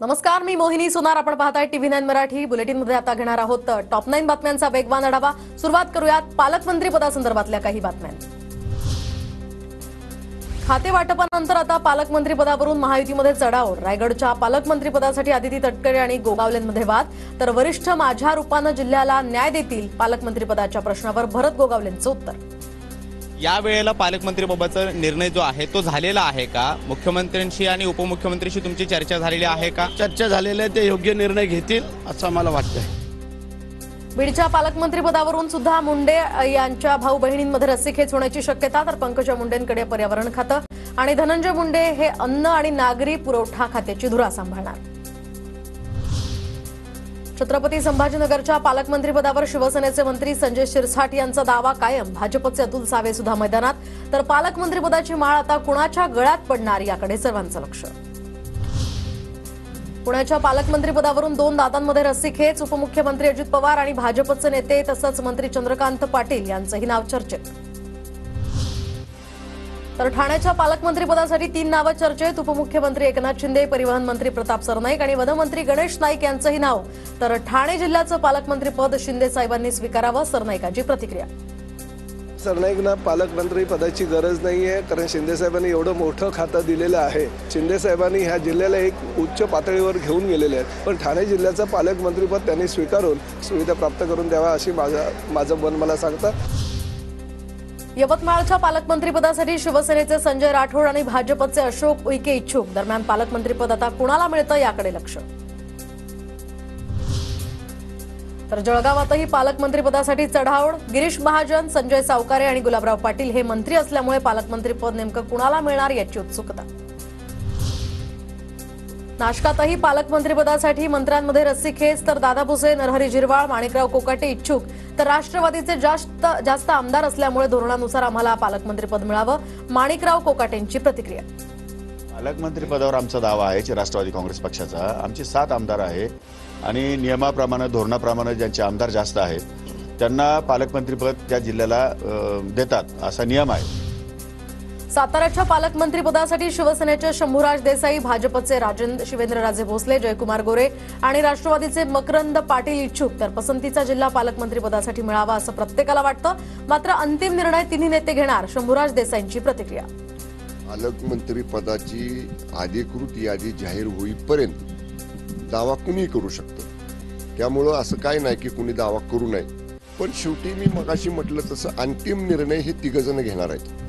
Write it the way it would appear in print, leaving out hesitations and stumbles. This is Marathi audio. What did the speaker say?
नमस्कार, मी मोहिनी सोनार. आपण पाहताय TV9 मराठी. बुलेटिनमध्ये आता घेणार आहोत टॉप 9 बातम्यांचा वेगवान आढावा. सुरुवात करूयात पालकमंत्री पदासंदर्भातल्या काही बातम्या. खाते वाटपानंतर आता पालकमंत्री पदावरून महायुतीमध्ये चढाओढ. रायगडच्या पालकमंत्री पदासाठी आदिती तटकरे आणि गोगावलेंमध्ये वाद, तर वरिष्ठ माझ्या रूपानं जिल्ह्याला न्याय देतील पालकमंत्री पदाच्या प्रश्नावर भरत गोगावलेंचं उत्तर. या वेळेला पालकमंत्रीबाबतचा निर्णय जो आहे तो झालेला आहे का? मुख्यमंत्र्यांशी आणि उपमुख्यमंत्र्यांशी तुमची चर्चा झालेली आहे का? चर्चा झालेली आहे, ते योग्य निर्णय घेतील असं मला वाटतंय. बीडच्या पालकमंत्री पदावरून सुद्धा मुंडे यांच्या भाऊ बहिणींमध्ये रस्सीखेच होण्याची शक्यता. तर पंकजा मुंडेंकडे पर्यावरण खातं आणि धनंजय मुंडे हे अन्न आणि नागरी पुरवठा खात्याची धुरा सांभाळणार. छत्रपती संभाजीनगरच्या पालकमंत्री पदावर शिवसेनेचे मंत्री संजय शिरसाट यांचा दावा कायम. भाजपचे अतुल सावे सुद्धा मैदानात. तर पालकमंत्री पदाची माळ आता कुणाच्या गळ्यात पडणार याकडे सर्वांचं लक्ष. पुण्याच्या पालकमंत्री पदावरून दोन दादांमध्ये रस्सीखेच. उपमुख्यमंत्री अजित पवार आणि भाजपचे नेते तसंच मंत्री चंद्रकांत पाटील यांचंही नाव चर्चेत. तर ठाण्याच्या पालकमंत्री पदासाठी 3 नावं चर्चेत. उपमुख्यमंत्री एकनाथ शिंदे, परिवहन मंत्री प्रताप सरनाईक आणि वनमंत्री गणेश नाईक यांचंही नाव. तर ठाणे जिल्ह्याचं पालकमंत्री पद शिंदे साहेबांनी स्वीकारावं, सरनाईकांची प्रतिक्रिया. सरनाईकना पालकमंत्री पदाची गरज नाहीये, कारण शिंदे साहेबांनी एवढं मोठं खातं दिलेलं आहे. शिंदे साहेबांनी ह्या जिल्ह्याला एक उच्च पातळीवर घेऊन गेलेले आहेत. पण ठाणे जिल्ह्याचं पालकमंत्रीपद त्यांनी स्वीकारून सुविधा प्राप्त करून द्यावा अशी माझं मन मला सांगतं. यवतमाळच्या पालकमंत्रीपदासाठी शिवसेनेचे संजय राठोड आणि भाजपचे अशोक उईके इच्छुक. दरम्यान पालकमंत्रीपद आता कुणाला मिळतं याकडे लक्ष. तर जळगावातही पालकमंत्रीपदासाठी चढाओढ. गिरीश महाजन, संजय सावकारे आणि गुलाबराव पाटील हे मंत्री असल्यामुळे पालकमंत्रीपद नेमकं कुणाला मिळणार याची उत्सुकता. नाशकातही पालकमंत्रीपदासाठी मंत्र्यांमध्ये रस्सीखेच. तर दादा भुसे, नरहरी झिरवाळ, माणिकराव कोकाटे इच्छुक. तर राष्ट्रवादीचे जास्त आमदार असल्यामुळे धोरणानुसार आम्हाला पालकमंत्रीपद मिळावं, माणिकराव कोकाटेंची प्रतिक्रिया. पालकमंत्री पदावर आमचा दावा आहे राष्ट्रवादी काँग्रेस पक्षाचा. आमचे 7 आमदार आहे आणि नियमाप्रमाणे धोरणाप्रमाणे ज्यांचे आमदार जास्त आहेत त्यांना पालकमंत्रीपद त्या जिल्ह्याला देतात असा नियम आहे. साताऱ्याच्या पालकमंत्रीपदासाठी शिवसेनेचे शंभूराज देसाई, भाजपचे शिवेंद्रराजे भोसले, जयकुमार गोरे आणि राष्ट्रवादीचे मकरंद पाटील इच्छुक. तर पसंतीचा जिल्हा पालकमंत्रीपदासाठी मिळावा असं प्रत्येकाला वाटतं, मात्र अंतिम निर्णय तिन्ही नेते घेणार, शंभूराज देसाईंची प्रतिक्रिया. पालकमंत्री पदाची अधिकृत यादी जाहीर होईपर्यंत दावा कुणी करू शकतं. त्यामुळं असं काय नाही की कुणी दावा करू नये. पण शेवटी मी मगाशी म्हटलं तसं अंतिम निर्णय हे 3 जण घेणार आहेत.